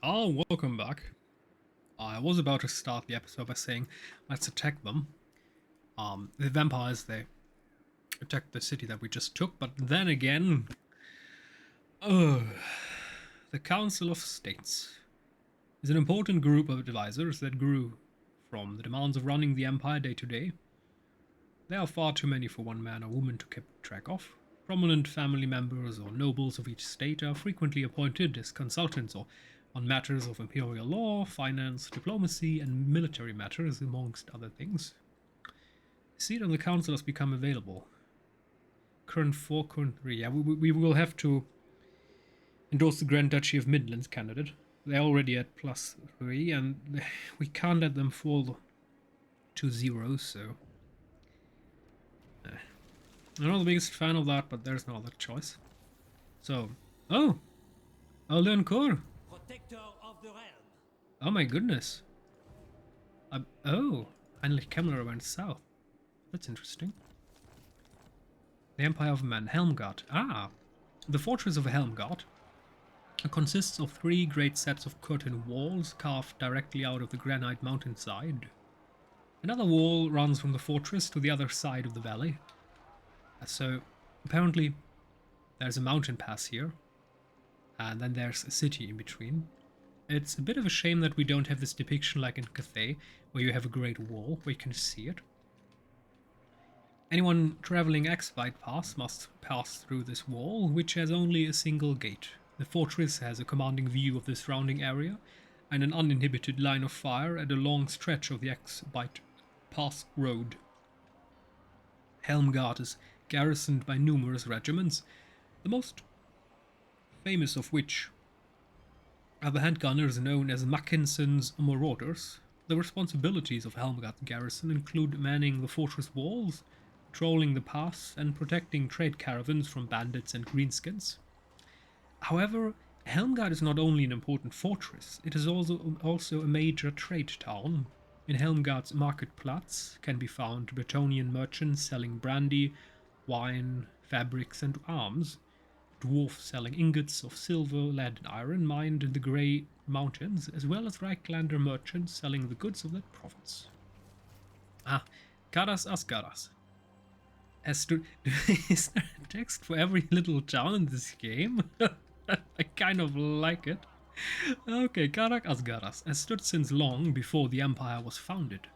Oh, welcome back. I was about to start the episode by saying, let's attack them. The vampires, they attacked the city that we just took, but then again... the Council of States is an important group of advisors that grew from the demands of running the empire day to day. There are far too many for one man or woman to keep track of. Prominent family members or nobles of each state are frequently appointed as consultants or on matters of imperial law, finance, diplomacy, and military matters, amongst other things. A seat on the council has become available. Current 4, current 3. Yeah, we will have to endorse the Grand Duchy of Midlands candidate. They're already at +3, and we can't let them fall to 0, so... I'm not the biggest fan of that, but there's no other choice. So... Oh! Alden Core! Protector of the realm. Oh my goodness. Oh, Heinrich Kemmler went south. That's interesting. The Empire of Man, Helmgard. Ah, the fortress of Helmgard consists of 3 great sets of curtain walls carved directly out of the granite mountainside. Another wall runs from the fortress to the other side of the valley. So, apparently, there's a mountain pass here, and then there's a city in between. It's a bit of a shame that we don't have this depiction like in Cathay, where you have a great wall where you can see it. Anyone traveling X-Byte Pass must pass through this wall, which has only a single gate. The fortress has a commanding view of the surrounding area, and an uninhibited line of fire at a long stretch of the X-Byte Pass road. Helmgard is garrisoned by numerous regiments, the most famous of which are the handgunners known as Mackinson's Marauders. The responsibilities of Helmgard's garrison include manning the fortress walls, patrolling the pass, and protecting trade caravans from bandits and greenskins. However, Helmgard is not only an important fortress, it is also a major trade town. In Helmgard's marketplatz can be found Bretonnian merchants selling brandy, wine, fabrics, and arms, dwarfs selling ingots of silver, lead, and iron mined in the Grey Mountains, as well as Reiklander merchants selling the goods of that province. Ah, Karas Asgaras. Is there a text for every little town in this game? I kind of like it. Okay, Karak Asgaras has stood since long before the empire was founded.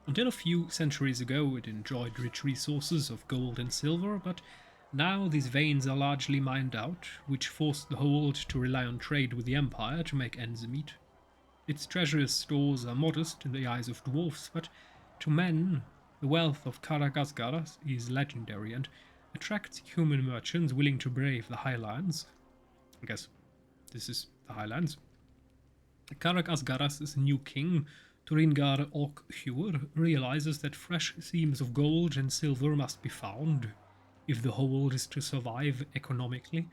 Until a few centuries ago it enjoyed rich resources of gold and silver, but now these veins are largely mined out, which forced the hold to rely on trade with the empire to make ends meet. Its treasure stores are modest in the eyes of dwarfs, but to men, the wealth of Karak Asgaras is legendary and attracts human merchants willing to brave the highlands. I guess this is the highlands. Karak Asgaras' new king, Turingar Orkhur, realizes that fresh seams of gold and silver must be found if the hold is to survive economically.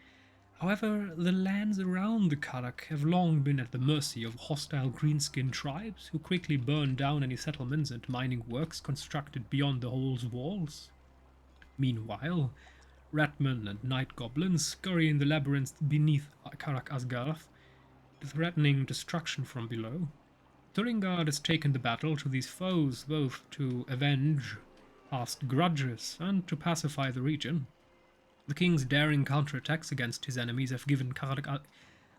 However, the lands around the Karak have long been at the mercy of hostile greenskin tribes who quickly burn down any settlements and mining works constructed beyond the hole's walls. Meanwhile, ratmen and night goblins scurry in the labyrinth beneath Karak Asgaras, threatening destruction from below. Turingard has taken the battle to these foes both to avenge past grudges and to pacify the region. The king's daring counterattacks against his enemies have given Karak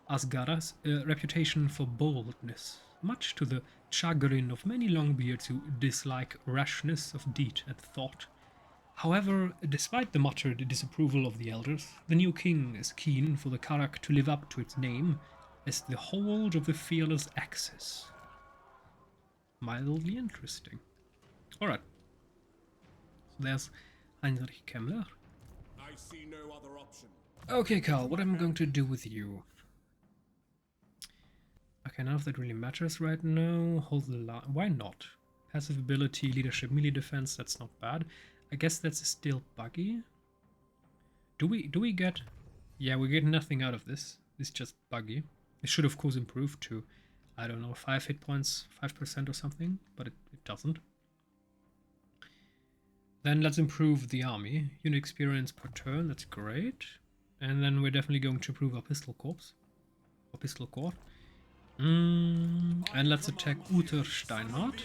Asgaras a reputation for boldness, much to the chagrin of many Longbeards who dislike rashness of deed and thought. However, despite the muttered disapproval of the elders, the new king is keen for the Karak to live up to its name as the hold of the fearless Axis. Mildly interesting. Alright. So there's Heinrich Kemmler. I see no other option. Okay, Carl, what am I going to do with you? Okay, none of that really matters right now. Hold the line. Why not? Passive ability, leadership, melee defense, that's not bad. I guess that's still buggy. Do we get... Yeah, we get nothing out of this. It's just buggy. It should of course improve to, I don't know, 5 hit points, 5% or something, but it doesn't. Then let's improve the army. Unit experience per turn, that's great. And then we're definitely going to improve our pistol corps. Or pistol corps. And let's attack Uther Steinhardt.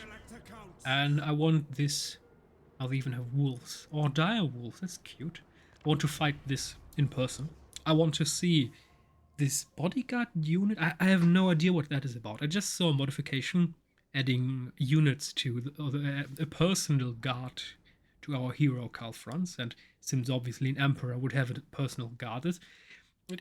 And I want this... Oh, they even have wolves. Or dire wolves, that's cute. I want to fight this in person. I want to see this bodyguard unit. I have no idea what that is about. I just saw a modification adding units to a personal guard to our hero Karl Franz. And since obviously an emperor would have a personal guard,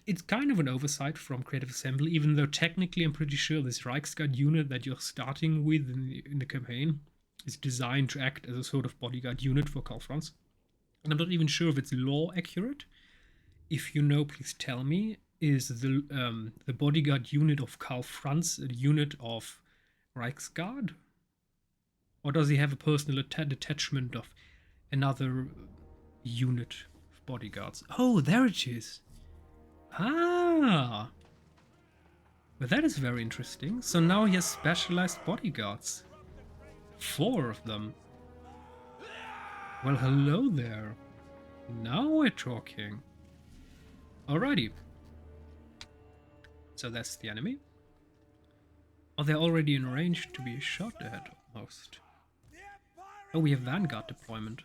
it's kind of an oversight from Creative Assembly, even though technically I'm pretty sure this Reichsguard unit that you're starting with in the campaign is designed to act as a sort of bodyguard unit for Karl Franz. And I'm not even sure if it's lore accurate. If you know, please tell me. Is the bodyguard unit of Karl Franz a unit of Reichsguard? Or does he have a personal detachment of another unit of bodyguards? Oh, there it is. Ah! But that is very interesting. So now he has specialized bodyguards. 4 of them. Well, hello there. Now we're talking. Alrighty. So that's the enemy. Oh, they're already in range to be shot at, almost. Oh, we have Vanguard deployment.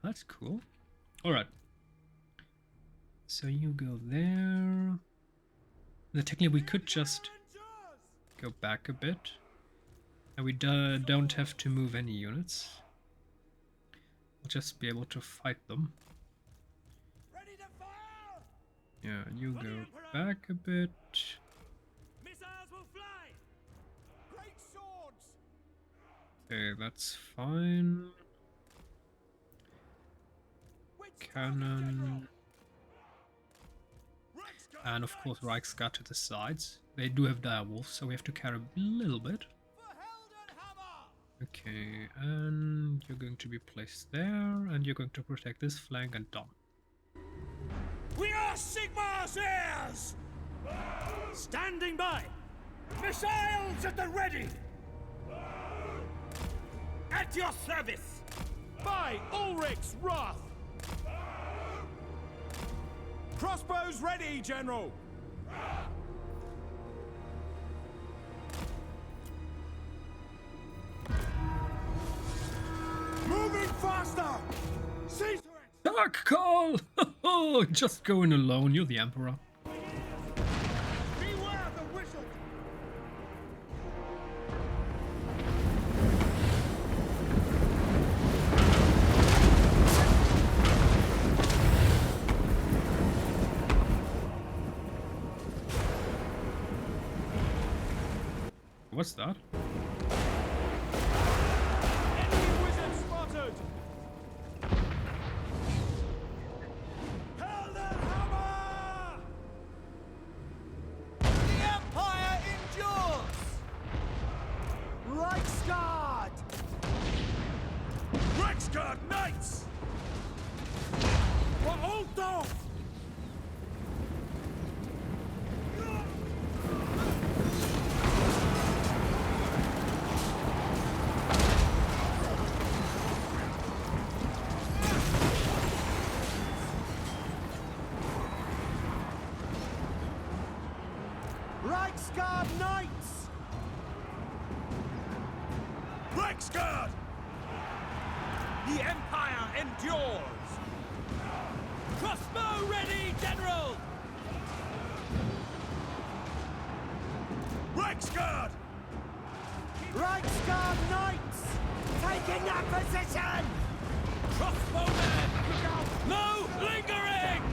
That's cool. Alright. So you go there. Now, technically we could just go back a bit. And we don't have to move any units. We'll just be able to fight them. Yeah, you go back a bit. Missiles will fly. Great swords. Okay, that's fine. Cannon. And of course Reichsguard to the sides. They do have dire wolves, so we have to carry a little bit. Okay, and you're going to be placed there, and you're going to protect this flank and done. We are Sigmar's heirs! Standing by! Missiles at the ready! At your service! By Ulrich's wrath! Crossbows ready, General! Moving faster! See to it! Dark Call! Just going alone, you're the Emperor. Beware the whistle! What's that? Enemy wizard spotted! Heldenhammer! The Empire endures! Reichsguard! Reichsguard Knights! For Altdorf! Reichsguard Knights! Reichsguard! The Empire endures! Crossbow ready, General! Reichsguard! Reichsguard Knights! Taking that position! Crossbowmen! No lingering!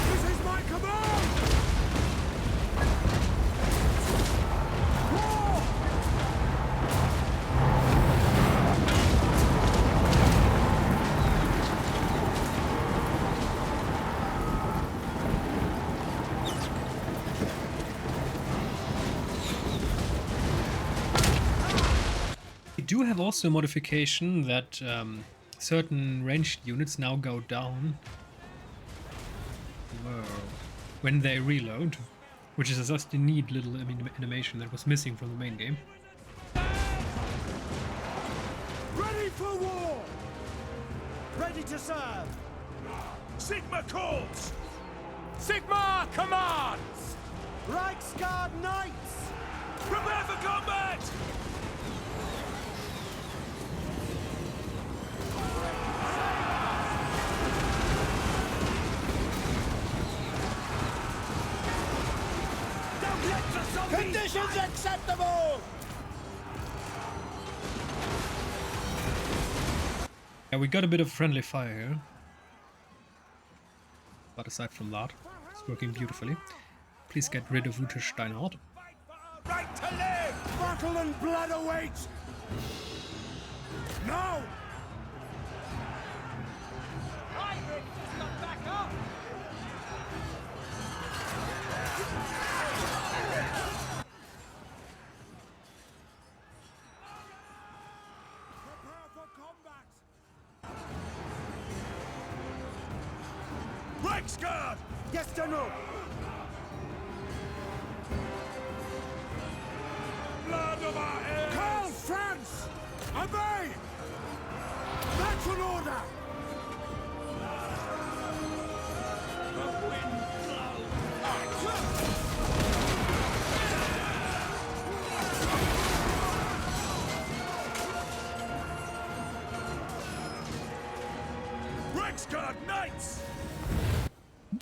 This is my command! War! We do have also a modification that certain ranged units now go down Whoa. When they reload, which is just a neat little animation that was missing from the main game. Ready for war! Ready to serve! Sigma calls! Sigma commands! Reichsguard Knights! Prepare for combat! Conditions acceptable! Yeah, we got a bit of friendly fire here. But aside from that, it's working beautifully. Please get rid of Ute Steinhardt. Right to live! Battle and blood awaits! No! Reichsguard! Yes, General! Blood of our heirs! Call France! Obey! That's an order! The wind blows! Reichsguard Knights!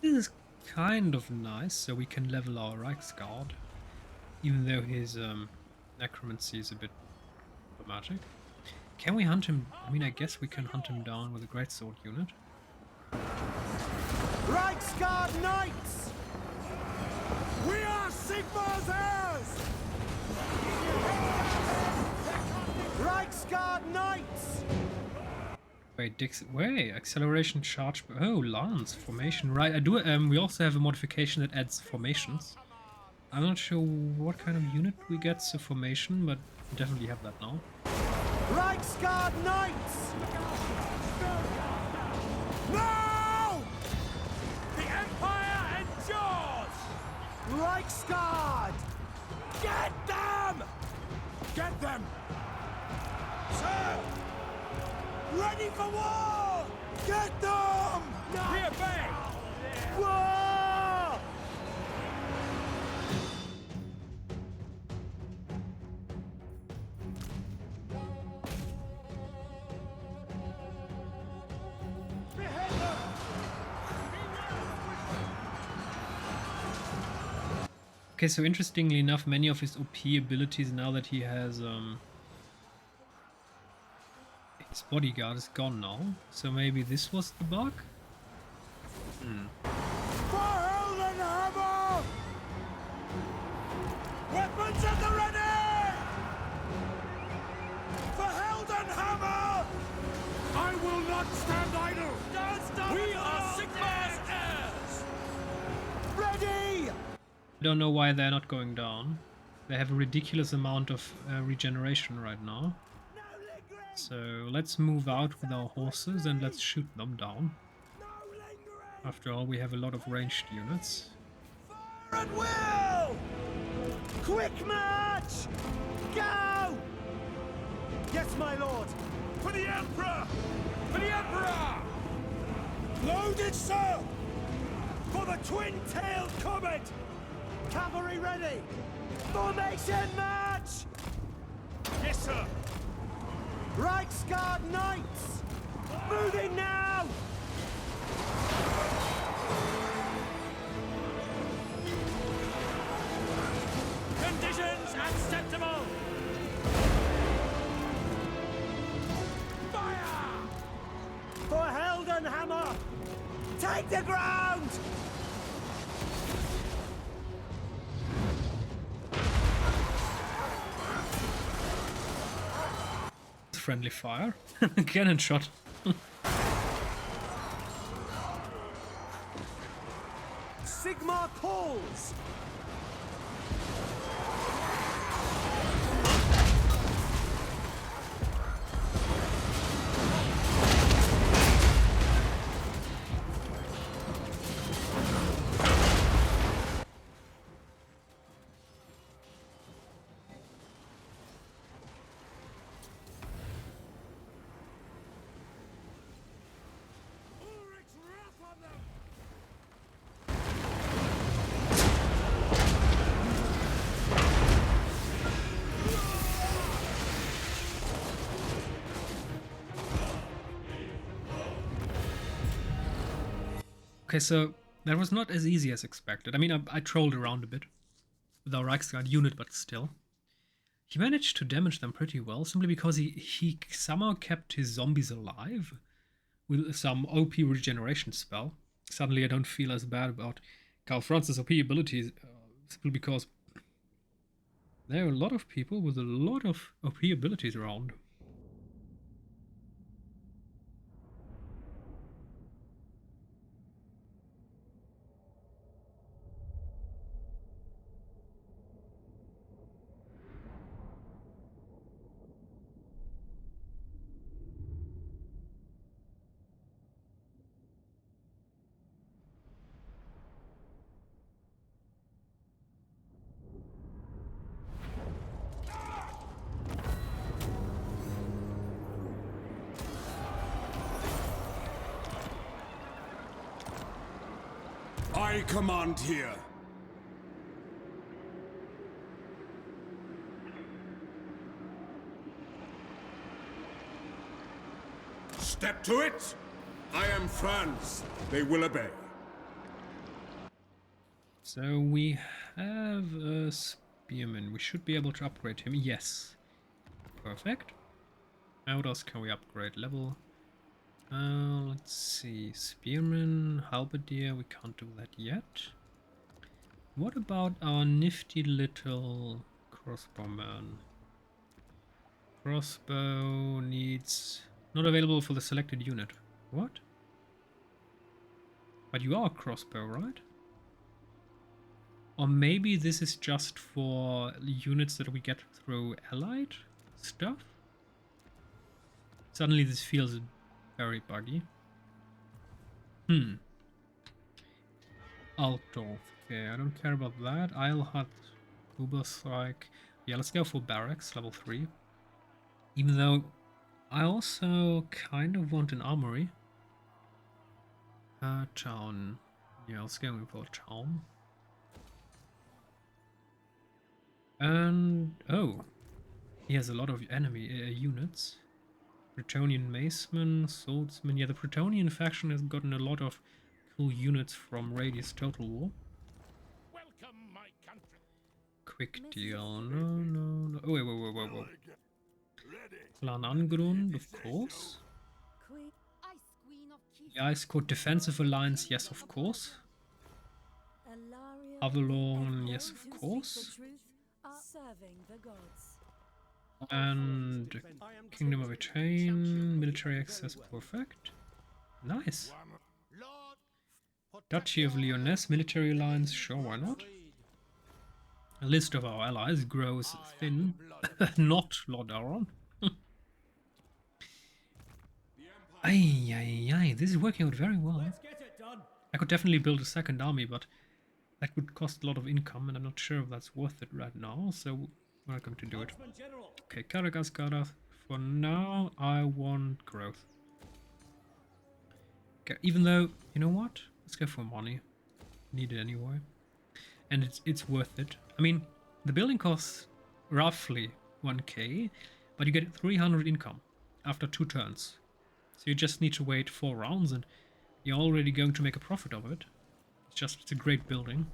This is kind of nice, so we can level our Reichsguard, even though his necromancy is a bit problematic. Can we hunt him? I mean, I guess we can hunt him down with a greatsword unit. Reichsguard Knights! We are Sigma's heirs! Reichsguard Knights! Wait, acceleration charge. Oh, lance formation. Right, I do. We also have a modification that adds formations. I'm not sure what kind of unit we get to formation, but we definitely have that now. Reichsguard Knights! No! The Empire endures! Reichsguard! Get them! Get them! Sir! Ready for war! Get them! We obey! War! Okay, so interestingly enough, many of his OP abilities, now that he has his bodyguard is gone now, so maybe this was the bug? For Helm! Weapons at the ready! For Heldenhammer! I will not stand idle! Don't stop! We are Sigma's heirs! Ready! I don't know why they're not going down. They have a ridiculous amount of regeneration right now. So let's move out with our horses and let's shoot them down. After all, we have a lot of ranged units. Fire at will! Quick march! Go! Yes, my lord! For the Emperor! For the Emperor! Loaded, sir! For the twin-tailed comet! Cavalry ready! Formation march! Yes, sir! Reichsguard Knights! Moving now! Conditions acceptable! Fire! For Heldenhammer! Take the ground! Friendly fire. Cannon shot. Sigma calls! Okay, so that was not as easy as expected. I mean, I trolled around a bit with our Reichsguard unit, but still. He managed to damage them pretty well, simply because he somehow kept his zombies alive with some OP regeneration spell. Suddenly I don't feel as bad about Karl Franz's OP abilities, simply because there are a lot of people with a lot of OP abilities around. I command here. Step to it. I am Franz. They will obey. So we have a spearman. We should be able to upgrade him. Yes. Perfect. How else can we upgrade level? Let's see. Spearman, halberdier, we can't do that yet. What about our nifty little crossbowman? Crossbow needs... not available for the selected unit. What? But you are a crossbow, right? Or maybe this is just for units that we get through allied stuff? Suddenly this feels very buggy. Altdorf. Okay, I don't care about that. Eilhard, Uberstrike. Yeah, let's go for barracks, level 3. Even though I also kind of want an armory. Town. Yeah, let's go for town. And oh, he has a lot of enemy units. Bretonnian macemen, swordsmen. Yeah, the Bretonnian faction has gotten a lot of cool units from Radius Total War. Welcome, my country. Quick deal. No. Oh, wait. Clan Angrund, of course. The Ice Court Defensive Alliance, yes, of course. Avalon, yes, of course. And Kingdom of Etain, military access, perfect. Nice. Duchy of Lyonesse, military alliance, sure, why not? A list of our allies grows thin. Not Lord Aron. Ay, this is working out very well. I could definitely build a second army, but that would cost a lot of income, and I'm not sure if that's worth it right now, so we're not going to do it. Okay, Carcassonne. For now, I want growth. Okay, even though, you know what? Let's go for money. Need it anyway. And it's worth it. I mean, the building costs roughly 1k, but you get 300 income after 2 turns. So you just need to wait 4 rounds and you're already going to make a profit of it. It's a great building.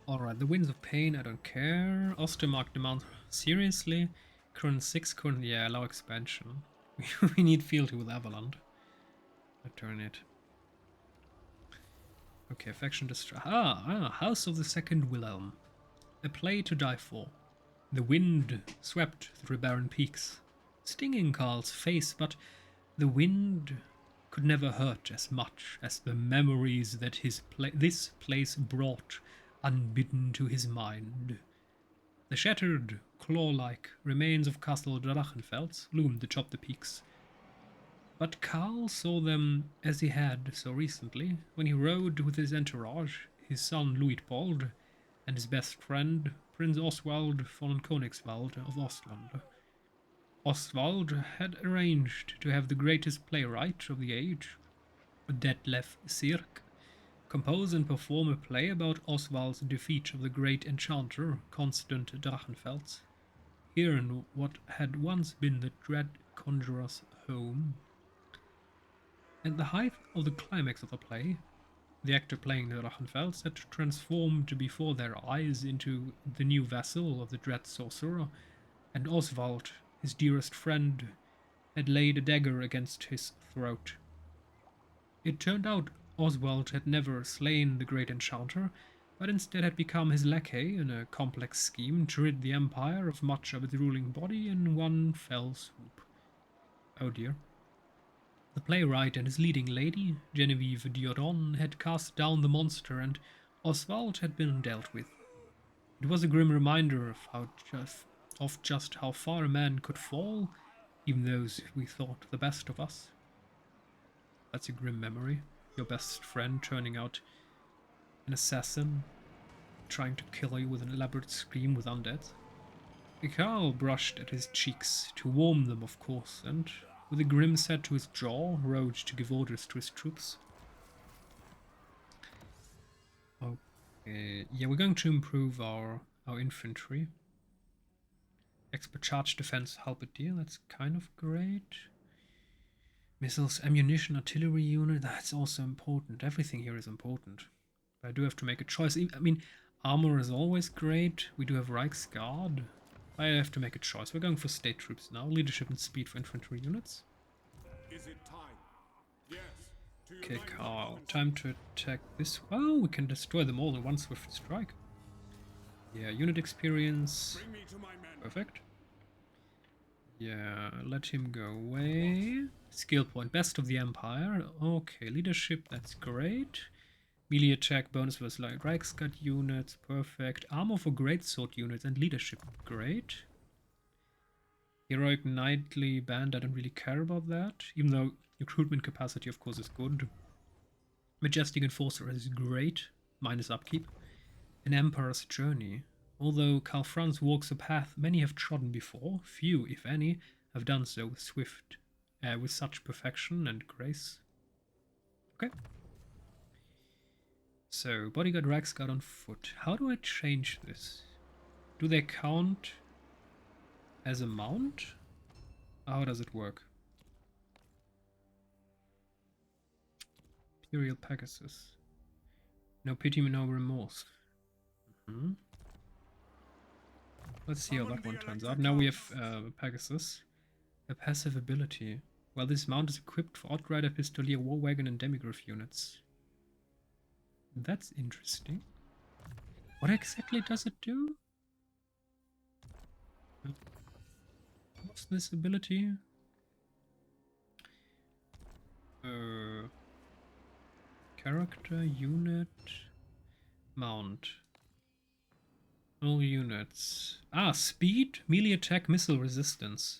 Alright, the Winds of Pain, I don't care. Ostermark demands seriously. Current 6, current, yeah, allow expansion. We need fealty with Avaland. I turn it. Okay, faction destroy. House of the Second Wilhelm. A play to die for. The wind swept through barren peaks, stinging Karl's face, but the wind could never hurt as much as the memories that this place brought unbidden to his mind. The shattered, claw-like remains of Castle Drachenfels loomed atop the peaks. But Karl saw them as he had so recently, when he rode with his entourage, his son Luitpold, and his best friend, Prince Oswald von Königswald of Ostland. Oswald had arranged to have the greatest playwright of the age, Detlef Sierck, compose and perform a play about Oswald's defeat of the great enchanter Constant Drachenfels, here in what had once been the dread conjurer's home. At the height of the climax of the play, the actor playing the Drachenfels had transformed before their eyes into the new vassal of the dread sorcerer, and Oswald, his dearest friend, had laid a dagger against his throat. It turned out Oswald had never slain the great enchanter, but instead had become his lackey in a complex scheme to rid the Empire of much of its ruling body in one fell swoop. Oh dear. The playwright and his leading lady, Genevieve Dioron, had cast down the monster, and Oswald had been dealt with. It was a grim reminder of just how far a man could fall, even those we thought the best of us. That's a grim memory. Your best friend turning out an assassin, trying to kill you with an elaborate scheme with undead. Karl brushed at his cheeks, to warm them of course, and with a grim set to his jaw, rode to give orders to his troops. Okay, yeah, we're going to improve our infantry. Expert charge defense halberdier, that's kind of great. Missiles, ammunition, artillery unit, that's also important. Everything here is important. But I do have to make a choice. I mean, armor is always great. We do have Reichsguard. I have to make a choice. We're going for state troops now. Leadership and speed for infantry units. Is it time? Yes. Okay, Karl. Time to attack this. Oh, we can destroy them all in one swift strike. Yeah, unit experience. Bring me to my men. Perfect. Yeah, let him go away. Skill point, best of the Empire. Okay, leadership, that's great. Melee attack bonus versus light Reichsguard units, perfect. Armor for greatsword units and leadership, great. Heroic knightly band, I don't really care about that, even though recruitment capacity of course is good. Majestic enforcer is great, minus upkeep. An emperor's journey. Although Karl Franz walks a path many have trodden before, few, if any, have done so with such perfection and grace. Okay. So, bodyguard, Reichsguard on foot. How do I change this? Do they count as a mount? How does it work? Imperial Pegasus. No pity, no remorse. Let's see how that one turns out. Now we have Pegasus. A passive ability. Well, this mount is equipped for Outrider, Pistolier, War Wagon and Demigryph units. That's interesting. What exactly does it do? What's this ability? Character, unit, mount. All units. Speed, melee attack, missile resistance.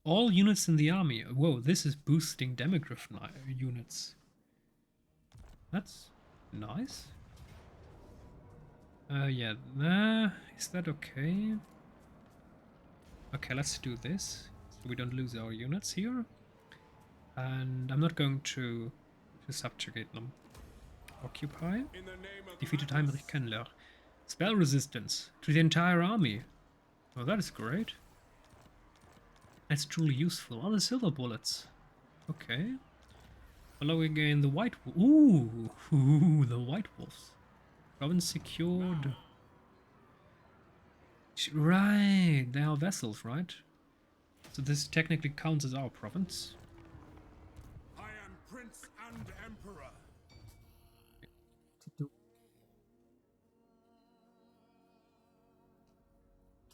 All units in the army. Whoa, this is boosting Demigryph units. That's nice. Yeah, is that okay? Okay, let's do this, so we don't lose our units here. And I'm not going to subjugate them. Occupy. Defeated Heinrich Kennler. Spell resistance to the entire army. Oh, that is great. That's truly useful. Oh, the silver bullets. Okay. Following in the white wolf. Ooh, the white wolves. Province secured. Right, they are vessels, right? So this technically counts as our province. I am Prince and Emperor.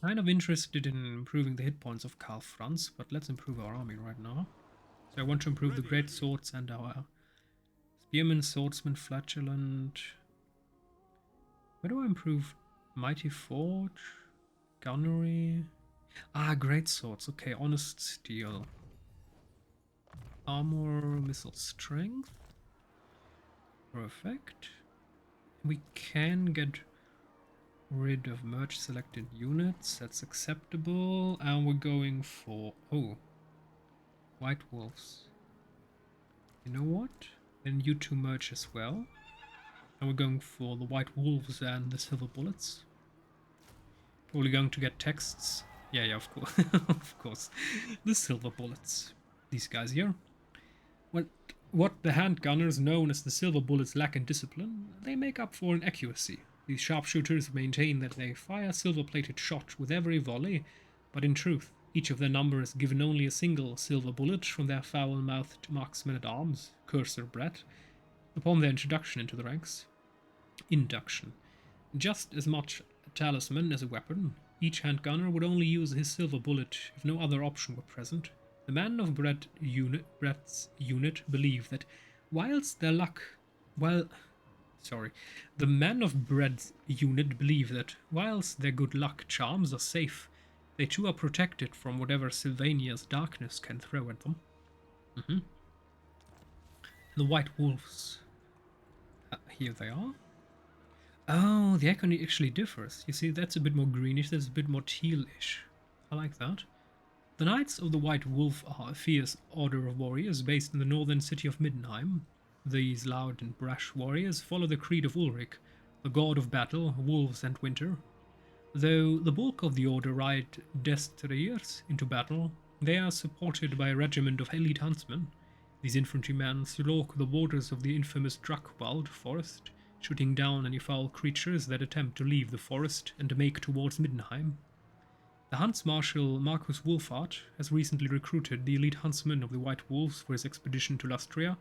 kind of interested in improving the hit points of Karl Franz, but let's improve our army right now. So I want to improve the great swords and our spearmen, swordsman, flatulent. Where do I improve? Mighty forge, gunnery. Ah, great swords. Okay, honest steel, armor, missile strength. Perfect. We can get rid of merge selected units. That's acceptable. And we're going for white wolves. You know what? Then you two merge as well. And we're going for the white wolves and the silver bullets. Probably going to get texts. Yeah, of course. Of course. The silver bullets. These guys here. What the handgunners known as the silver bullets lack in discipline, they make up for in accuracy. These sharpshooters maintain that they fire silver-plated shot with every volley, but in truth, each of their number is given only a single silver bullet from their foul-mouthed marksmen-at-arms, cursor Brett, upon their introduction into the ranks. Induction. Just as much a talisman as a weapon, each handgunner would only use his silver bullet if no other option were present. The men of Brett's unit believe that the men of Brett's unit believe that whilst their good luck charms are safe, they too are protected from whatever Sylvania's darkness can throw at them. The white wolves. Here they are. Oh, the icon actually differs. You see, that's a bit more greenish, that's a bit more tealish. I like that. The Knights of the White Wolf are a fierce order of warriors based in the northern city of Middenheim. These loud and brash warriors follow the creed of Ulrich, the god of battle, wolves and winter. Though the bulk of the order ride destriers into battle, they are supported by a regiment of elite huntsmen. These infantrymen stalk the borders of the infamous Drackwald forest, shooting down any foul creatures that attempt to leave the forest and make towards Middenheim. The Hunts Marshal Marcus Wolfhard has recently recruited the elite huntsmen of the White Wolves for his expedition to Lustria,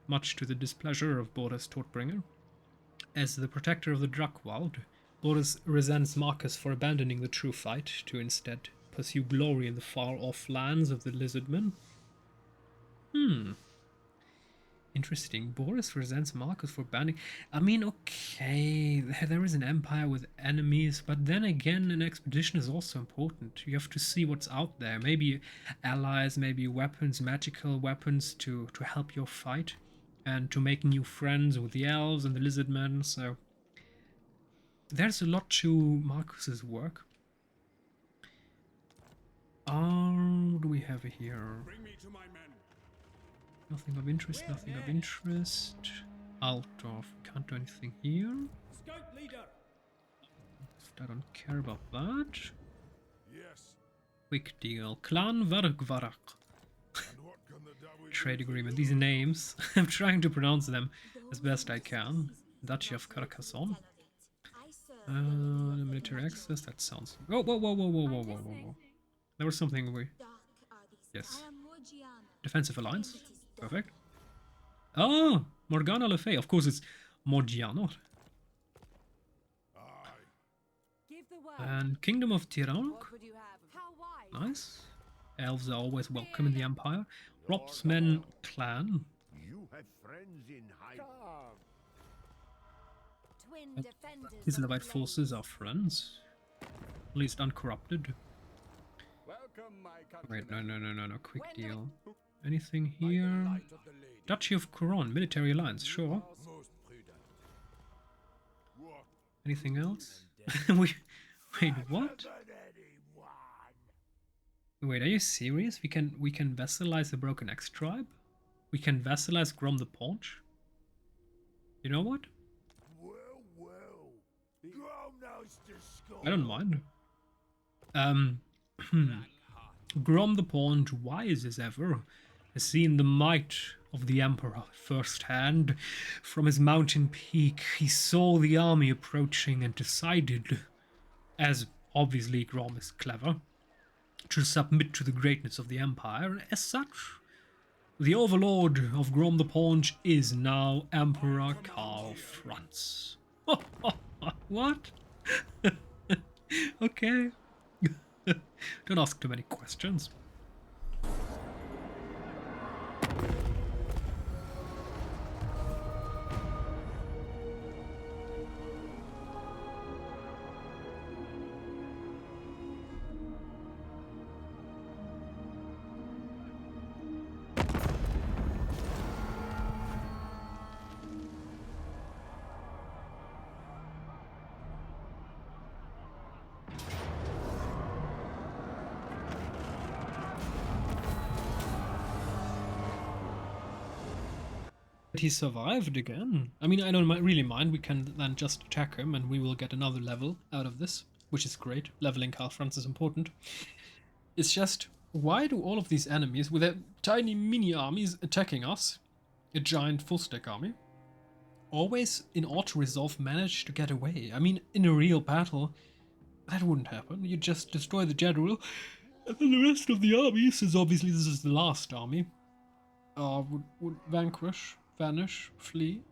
much to the displeasure of Boris Todbringer. As the protector of the Drackwald, Boris resents Marcus for abandoning the true fight to instead pursue glory in the far-off lands of the Lizardmen. Interesting. Boris resents Marcus for banning... I mean, okay, there is an empire with enemies, but then again, an expedition is also important. You have to see what's out there. Maybe allies, maybe weapons, magical weapons to help your fight, and to make new friends with the elves and the lizardmen, so... There's a lot to Marcus's work. What do we have here? Bring me to my men. Nothing of interest, nothing of interest. Altdorf, can't do anything here. Scout leader. I don't care about that. Yes. Quick deal. Clan Vargvarak. And what can the Dawi Trade agreement. These names, I'm trying to pronounce them as best I can. Duchy of Carcassonne. The military access, that sounds... Whoa. There was something we... Yes. Defensive alliance. Perfect. Oh, Morgana Le Fay. Of course, it's Morgiana. And Kingdom of Tiranoc. Nice. Elves are always welcome in the Empire. Robsmen clan. You have friends in high. These Levite forces are friends. At least uncorrupted. Wait, no. Quick deal. Anything here? Duchy of Carcassonne, military alliance, sure. Anything else? Wait, what? Wait, are you serious? We can vassalize the Broken Axe tribe? We can vassalize Grom the Paunch? You know what? I don't mind. Grom the Paunch, wise as ever, has seen the might of the Emperor firsthand. From his mountain peak, he saw the army approaching and decided, as obviously Grom is clever, to submit to the greatness of the Empire. As such, the overlord of Grom the Paunch is now Emperor Karl Franz. What? Okay. Don't ask too many questions. He survived again. I mean, I don't really mind. We can then just attack him and we will get another level out of this, which is great. Leveling Carl-Franz is important. It's just, why do all of these enemies with their tiny mini armies attacking us, a giant full-stack army, always in auto-resolve manage to get away? I mean, in a real battle, that wouldn't happen. You just destroy the general, and then the rest of the army, since obviously this is the last army, would vanquish, vanish, flee.